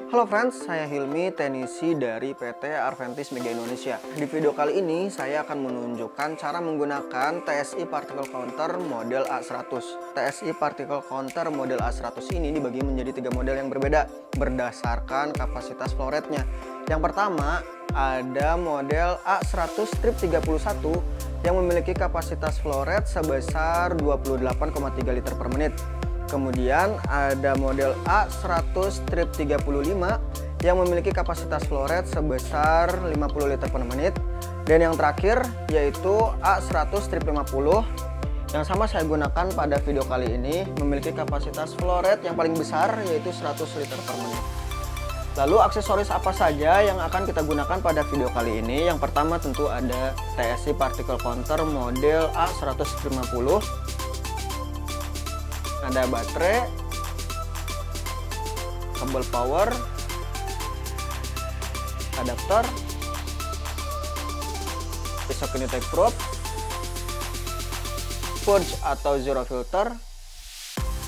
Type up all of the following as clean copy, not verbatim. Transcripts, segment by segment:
Halo friends, saya Hilmi, teknisi dari PT Arventis Mega Indonesia. Di video kali ini saya akan menunjukkan cara menggunakan TSI Particle Counter model A100. TSI Particle Counter model A100 ini dibagi menjadi 3 model yang berbeda berdasarkan kapasitas flow rate-nya. Yang pertama ada model A100 strip 31 yang memiliki kapasitas flow rate sebesar 28,3 liter per menit. Kemudian ada model A100 strip 35 yang memiliki kapasitas flow rate sebesar 50 liter per menit. Dan yang terakhir yaitu A100 strip 50 yang sama saya gunakan pada video kali ini, memiliki kapasitas flow rate yang paling besar yaitu 100 liter per menit. Lalu aksesoris apa saja yang akan kita gunakan pada video kali ini? Yang pertama tentu ada TSI Particle Counter model A100 strip 50. Ada baterai, kabel power, adapter, isokinetic probe, purge atau zero filter,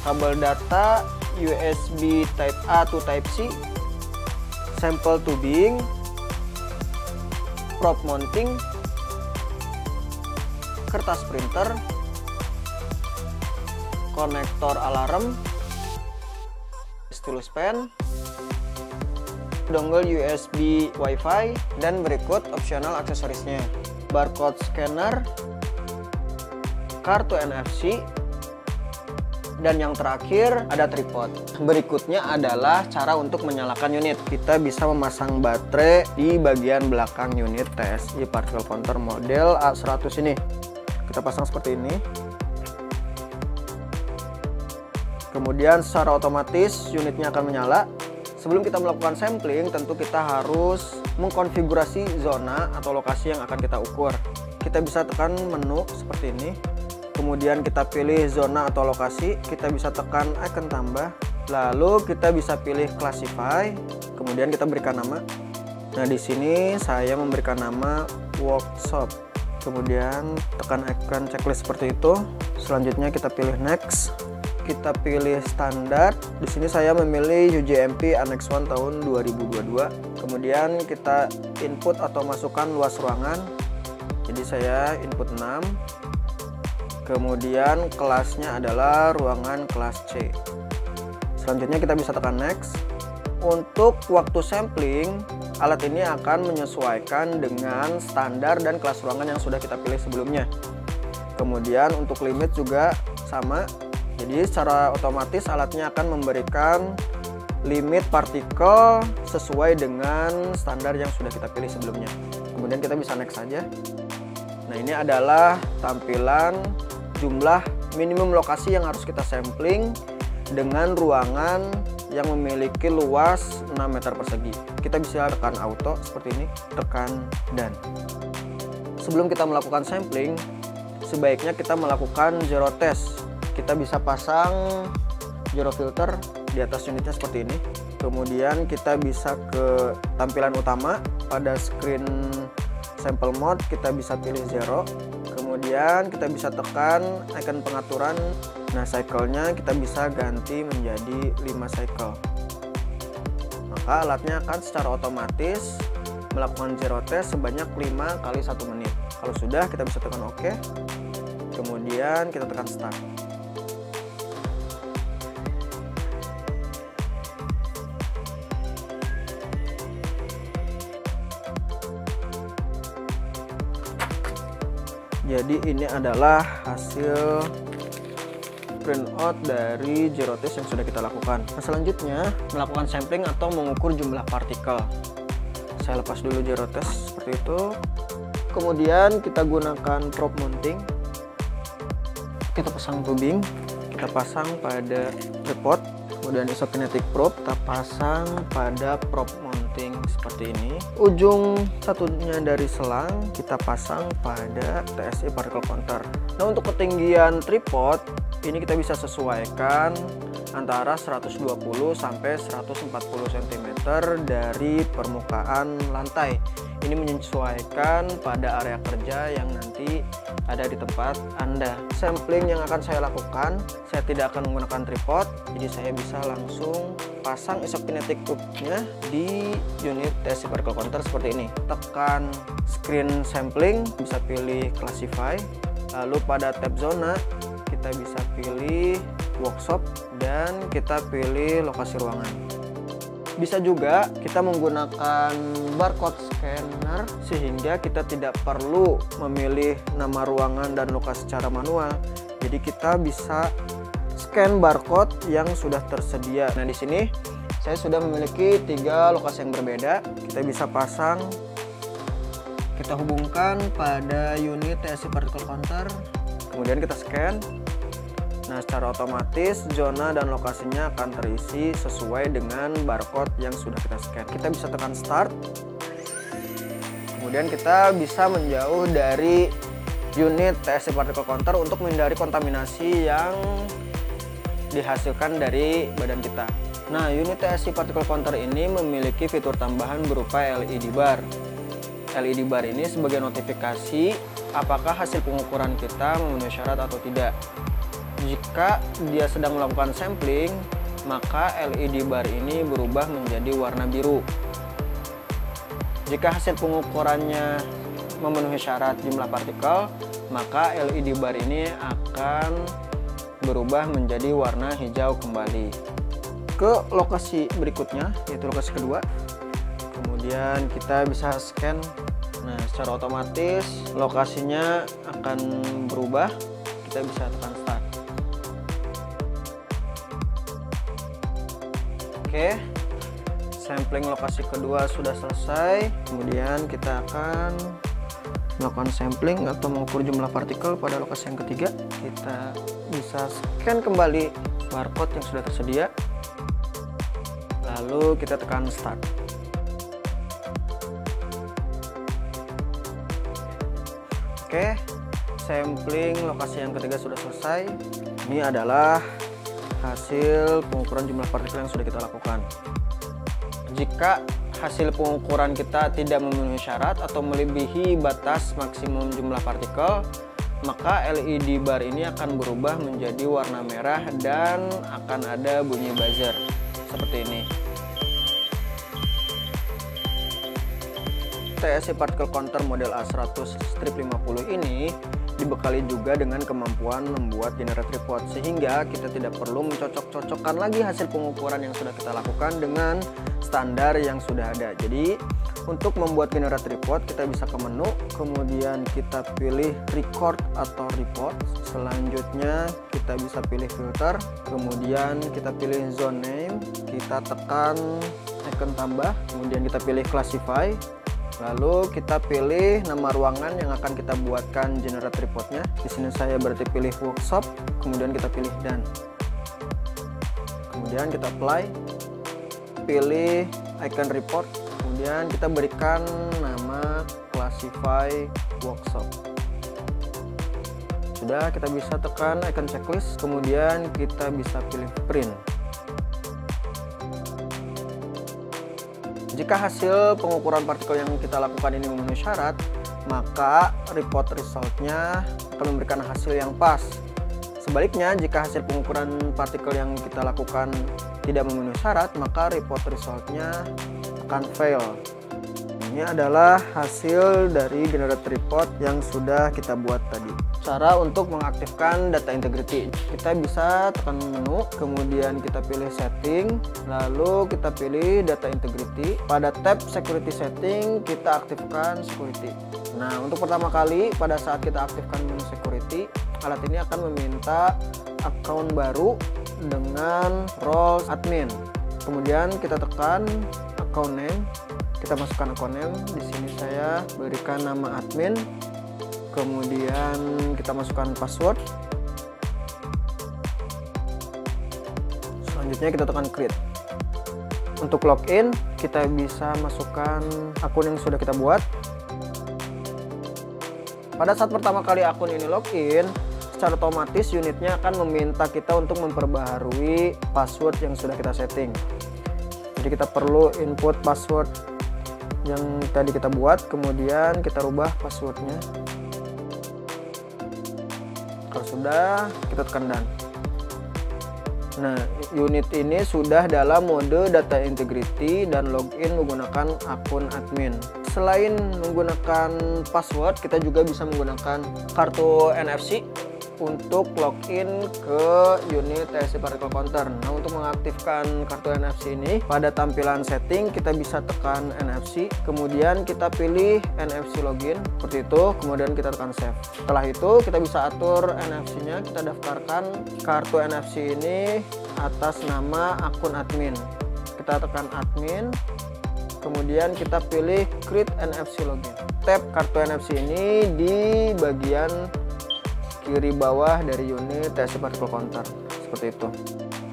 kabel data USB Type A to Type C, sampel tubing, probe mounting, kertas printer, konektor alarm, stylus pen, dongle USB Wi-Fi, dan berikut opsional aksesorisnya: barcode scanner, kartu NFC, dan yang terakhir ada tripod. Berikutnya adalah cara untuk menyalakan unit. Kita bisa memasang baterai di bagian belakang unit TSI Particle Counter model A100 ini. Kita pasang seperti ini. Kemudian secara otomatis unitnya akan menyala. Sebelum kita melakukan sampling, tentu kita harus mengkonfigurasi zona atau lokasi yang akan kita ukur. Kita bisa tekan menu seperti ini. Kemudian kita pilih zona atau lokasi. Kita bisa tekan icon tambah. Lalu kita bisa pilih classify. Kemudian kita berikan nama. Nah, di sini saya memberikan nama workshop. Kemudian tekan icon checklist seperti itu. Selanjutnya kita pilih next. Kita pilih standar. Di sini saya memilih UJMP Annex 1 tahun 2022. Kemudian kita input atau masukkan luas ruangan. Jadi saya input 6. Kemudian kelasnya adalah ruangan kelas C. Selanjutnya kita bisa tekan next. Untuk waktu sampling, alat ini akan menyesuaikan dengan standar dan kelas ruangan yang sudah kita pilih sebelumnya. Kemudian untuk limit juga sama. Jadi secara otomatis alatnya akan memberikan limit partikel sesuai dengan standar yang sudah kita pilih sebelumnya. Kemudian kita bisa next saja. Nah, ini adalah tampilan jumlah minimum lokasi yang harus kita sampling dengan ruangan yang memiliki luas 6 meter persegi. Kita bisa tekan auto seperti ini, tekan done. Sebelum kita melakukan sampling, sebaiknya kita melakukan zero test. Kita bisa pasang zero filter di atas unitnya seperti ini. Kemudian kita bisa ke tampilan utama. Pada screen sample mode kita bisa pilih zero. Kemudian kita bisa tekan icon pengaturan. Nah, cycle-nya kita bisa ganti menjadi 5 cycle. Maka alatnya akan secara otomatis melakukan zero test sebanyak 5 kali 1 menit. Kalau sudah, kita bisa tekan OK. Kemudian kita tekan start. Jadi ini adalah hasil printout dari zero test yang sudah kita lakukan. Nah, selanjutnya melakukan sampling atau mengukur jumlah partikel. Saya lepas dulu zero test seperti itu. Kemudian kita gunakan probe mounting. Kita pasang tubing, kita pasang pada tripod. Kemudian isokinetic probe kita pasang pada probe mounting seperti ini. Ujung satunya dari selang kita pasang pada TSI Particle Counter. Nah, untuk ketinggian tripod ini kita bisa sesuaikan antara 120 sampai 140 cm dari permukaan lantai. Ini menyesuaikan pada area kerja yang nanti ada di tempat Anda. Sampling yang akan saya lakukan, saya tidak akan menggunakan tripod, jadi saya bisa langsung pasang isokinetic probe-nya di unit TSC particle counter seperti ini. Tekan screen sampling, bisa pilih classify. Lalu pada tab zona kita bisa pilih workshop dan kita pilih lokasi ruangan. Bisa juga kita menggunakan barcode scanner sehingga kita tidak perlu memilih nama ruangan dan lokasi secara manual. Jadi kita bisa scan barcode yang sudah tersedia. Nah, di sini saya sudah memiliki 3 lokasi yang berbeda. Kita bisa pasang, kita hubungkan pada unit TSC particle counter, kemudian kita scan. Nah, secara otomatis zona dan lokasinya akan terisi sesuai dengan barcode yang sudah kita scan. Kita bisa tekan start. Kemudian kita bisa menjauh dari unit TSC particle counter untuk menghindari kontaminasi yang dihasilkan dari badan kita. Nah, unit TSC particle counter ini memiliki fitur tambahan berupa LED bar. LED bar ini sebagai notifikasi apakah hasil pengukuran kita memenuhi syarat atau tidak. Jika dia sedang melakukan sampling, maka LED bar ini berubah menjadi warna biru. Jika hasil pengukurannya memenuhi syarat jumlah partikel, maka LED bar ini akan berubah menjadi warna hijau kembali. Ke lokasi berikutnya, yaitu lokasi kedua. Kemudian kita bisa scan. Nah, secara otomatis lokasinya akan berubah. Kita bisa tekan start. Oke, sampling lokasi kedua sudah selesai. Kemudian kita akan melakukan sampling atau mengukur jumlah partikel pada lokasi yang ketiga. Kita bisa scan kembali barcode yang sudah tersedia. Lalu kita tekan start. Oke, sampling lokasi yang ketiga sudah selesai. Ini adalah hasil pengukuran jumlah partikel yang sudah kita lakukan. Jika hasil pengukuran kita tidak memenuhi syarat atau melebihi batas maksimum jumlah partikel, maka LED bar ini akan berubah menjadi warna merah dan akan ada bunyi buzzer seperti ini. TSC particle counter model A100/50 ini dibekali juga dengan kemampuan membuat generate report, sehingga kita tidak perlu mencocok-cocokkan lagi hasil pengukuran yang sudah kita lakukan dengan standar yang sudah ada. Jadi untuk membuat generate report, kita bisa ke menu, kemudian kita pilih record atau report. Selanjutnya kita bisa pilih filter, kemudian kita pilih zone name, kita tekan icon tambah, kemudian kita pilih classify. Lalu kita pilih nama ruangan yang akan kita buatkan generate reportnya. Di sini saya berarti pilih workshop, kemudian kita pilih done. Kemudian kita apply, pilih icon report, kemudian kita berikan nama classify workshop. Sudah, kita bisa tekan icon checklist, kemudian kita bisa pilih print. Jika hasil pengukuran partikel yang kita lakukan ini memenuhi syarat, maka report resultnya akan memberikan hasil yang pas. Sebaliknya, jika hasil pengukuran partikel yang kita lakukan tidak memenuhi syarat, maka report resultnya akan fail. Ini adalah hasil dari generate report yang sudah kita buat tadi. Cara untuk mengaktifkan data integrity, kita bisa tekan menu, kemudian kita pilih setting, lalu kita pilih data integrity. Pada tab security setting, kita aktifkan security. Nah, untuk pertama kali pada saat kita aktifkan menu security, alat ini akan meminta account baru dengan role admin. Kemudian kita tekan account name, kita masukkan account name. Di sini saya berikan nama admin. Kemudian kita masukkan password. Selanjutnya kita tekan create. Untuk login, kita bisa masukkan akun yang sudah kita buat. Pada saat pertama kali akun ini login, secara otomatis unitnya akan meminta kita untuk memperbaharui password yang sudah kita setting. Jadi kita perlu input password yang tadi kita buat, kemudian kita rubah passwordnya. Kalau sudah, kita tekan done. Nah, unit ini sudah dalam mode data integrity dan login menggunakan akun admin. Selain menggunakan password, kita juga bisa menggunakan kartu NFC untuk login ke unit TSC Particle Counter. Nah, untuk mengaktifkan kartu NFC ini, pada tampilan setting kita bisa tekan NFC, kemudian kita pilih NFC login seperti itu, kemudian kita tekan save. Setelah itu kita bisa atur NFC-nya, kita daftarkan kartu NFC ini atas nama akun admin. Kita tekan admin, kemudian kita pilih create NFC login. Tap kartu NFC ini di bagian kiri bawah dari unit TSC Particle Counter seperti itu.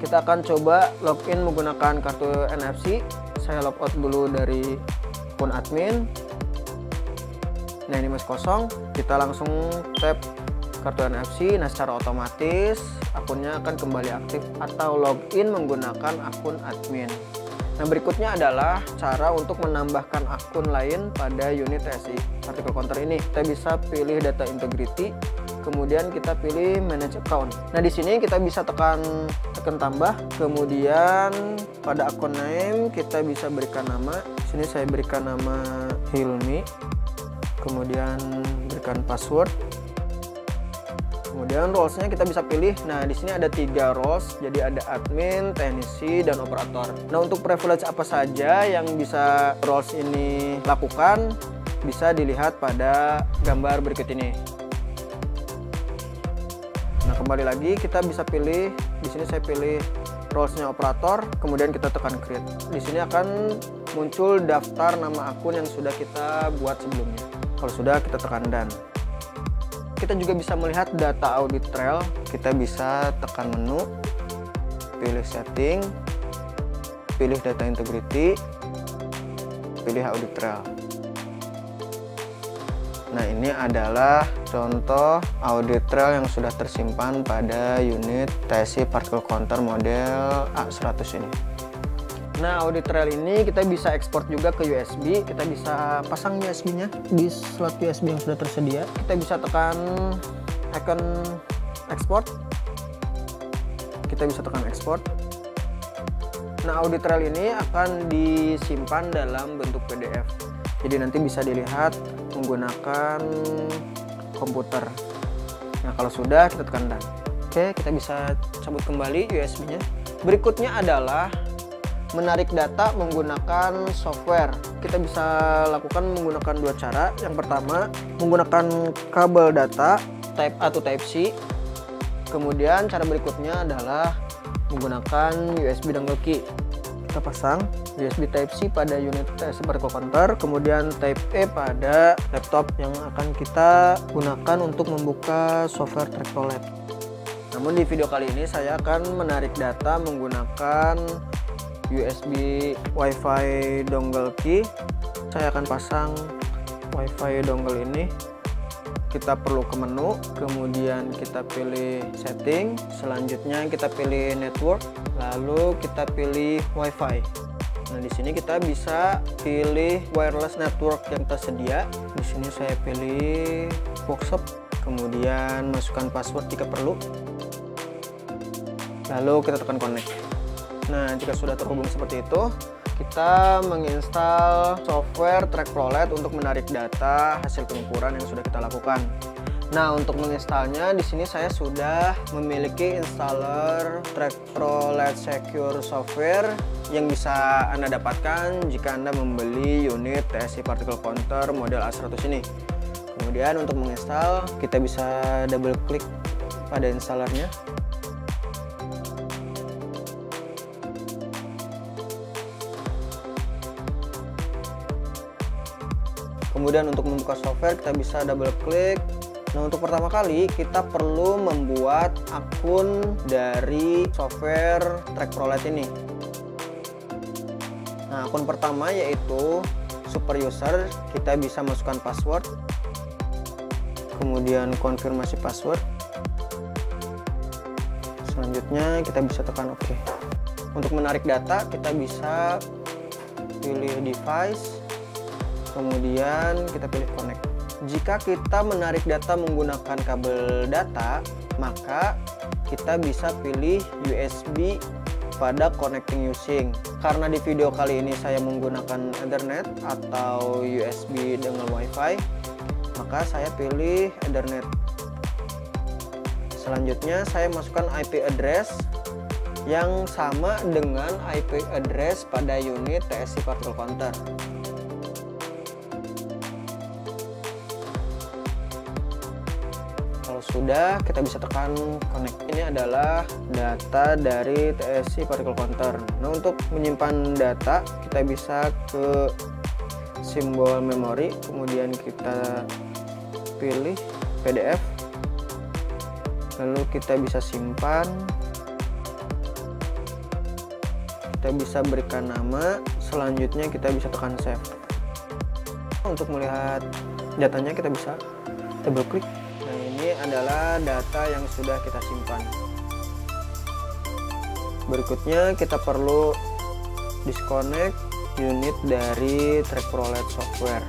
Kita akan coba login menggunakan kartu NFC. Saya logout dulu dari akun admin. Nah, ini masih kosong. Kita langsung tap kartu NFC. Nah, secara otomatis akunnya akan kembali aktif atau login menggunakan akun admin. Nah, berikutnya adalah cara untuk menambahkan akun lain pada unit TSC Particle Counter ini. Kita bisa pilih data integrity, kemudian kita pilih manage account. Nah, di sini kita bisa tekan tambah, kemudian pada akun name kita bisa berikan nama. Di sini saya berikan nama Hilmi, kemudian berikan password. Kemudian roles-nya kita bisa pilih. Nah, di sini ada 3 roles, jadi ada admin, teknisi, dan operator. Nah, untuk privilege apa saja yang bisa roles ini lakukan bisa dilihat pada gambar berikut ini. Nah, kembali lagi kita bisa pilih. Di sini saya pilih roles-nya operator, kemudian kita tekan create. Di sini akan muncul daftar nama akun yang sudah kita buat sebelumnya. Kalau sudah, kita tekan done. Kita juga bisa melihat data audit trail. Kita bisa tekan menu, pilih setting, pilih data integrity, pilih audit trail. Nah, ini adalah contoh audit trail yang sudah tersimpan pada unit TSC Particle Counter model A100 ini. Nah, audit trail ini kita bisa ekspor juga ke USB. Kita bisa pasang USB-nya di slot USB yang sudah tersedia. Kita bisa tekan icon export. Kita bisa tekan export. Nah, audit trail ini akan disimpan dalam bentuk PDF. Jadi nanti bisa dilihat menggunakan komputer. Nah, kalau sudah, kita tekan done. Oke, kita bisa cabut kembali USB-nya. Berikutnya adalah menarik data menggunakan software. Kita bisa lakukan menggunakan 2 cara. Yang pertama, menggunakan kabel data Type A to Type C. Kemudian cara berikutnya adalah menggunakan USB dongle key. Kita pasang USB Type C pada unit TSC Particle Counter, kemudian Type A pada laptop yang akan kita gunakan untuk membuka software TrackRoulette. Namun di video kali ini saya akan menarik data menggunakan USB Wi-Fi dongle key. Saya akan pasang Wi-Fi dongle ini. Kita perlu ke menu, kemudian kita pilih setting, selanjutnya kita pilih network, lalu kita pilih Wi-Fi. Nah, di sini kita bisa pilih wireless network yang tersedia. Di sini saya pilih workshop, kemudian masukkan password jika perlu. Lalu kita tekan connect. Nah, jika sudah terhubung seperti itu, kita menginstal software TrackRoulette untuk menarik data hasil pengukuran yang sudah kita lakukan. Nah, untuk menginstalnya di sini saya sudah memiliki installer TrackRoulette Secure Software yang bisa Anda dapatkan jika Anda membeli unit TSC Particle Counter model A100 ini. Kemudian untuk menginstal, kita bisa double klik pada installernya. Kemudian untuk membuka software kita bisa double klik. Nah, untuk pertama kali kita perlu membuat akun dari software TrackRoulette ini. Nah, akun pertama yaitu super user. Kita bisa masukkan password, kemudian konfirmasi password. Selanjutnya kita bisa tekan OK. Untuk menarik data kita bisa pilih device, kemudian kita pilih connect. Jika kita menarik data menggunakan kabel data, maka kita bisa pilih USB pada connecting using. Karena di video kali ini saya menggunakan Ethernet atau USB dengan WiFi, maka saya pilih Ethernet. Selanjutnya saya masukkan IP address yang sama dengan IP address pada unit TSI particle counter. Kalau sudah, kita bisa tekan connect. Ini adalah data dari TSI particle counter. Nah, untuk menyimpan data, kita bisa ke simbol memori, kemudian kita pilih PDF, lalu kita bisa simpan. Kita bisa berikan nama, selanjutnya kita bisa tekan save. Untuk melihat datanya kita bisa double klik. Nah, ini adalah data yang sudah kita simpan. Berikutnya kita perlu disconnect unit dari TrackProLED software.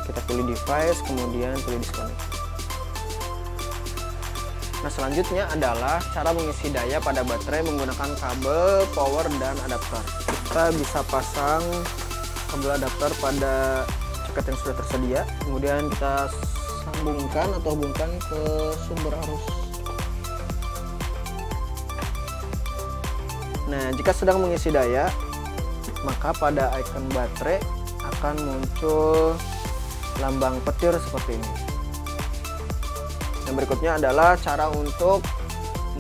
Kita pilih device, kemudian pilih disconnect. Nah, selanjutnya adalah cara mengisi daya pada baterai menggunakan kabel, power, dan adapter. Kita bisa pasang kabel adapter pada soket yang sudah tersedia, kemudian kita sambungkan atau hubungkan ke sumber arus. Nah, jika sedang mengisi daya, maka pada icon baterai akan muncul lambang petir seperti ini. Yang berikutnya adalah cara untuk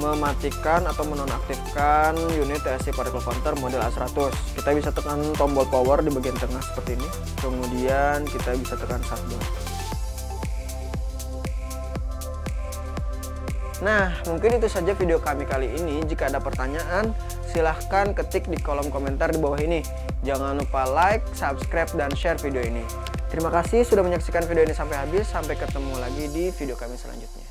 mematikan atau menonaktifkan unit TSI particle counter model A100. Kita bisa tekan tombol power di bagian tengah seperti ini, kemudian kita bisa tekan shutdown. Nah, mungkin itu saja video kami kali ini. Jika ada pertanyaan, silahkan ketik di kolom komentar di bawah ini. Jangan lupa like, subscribe, dan share video ini. Terima kasih sudah menyaksikan video ini sampai habis. Sampai ketemu lagi di video kami selanjutnya.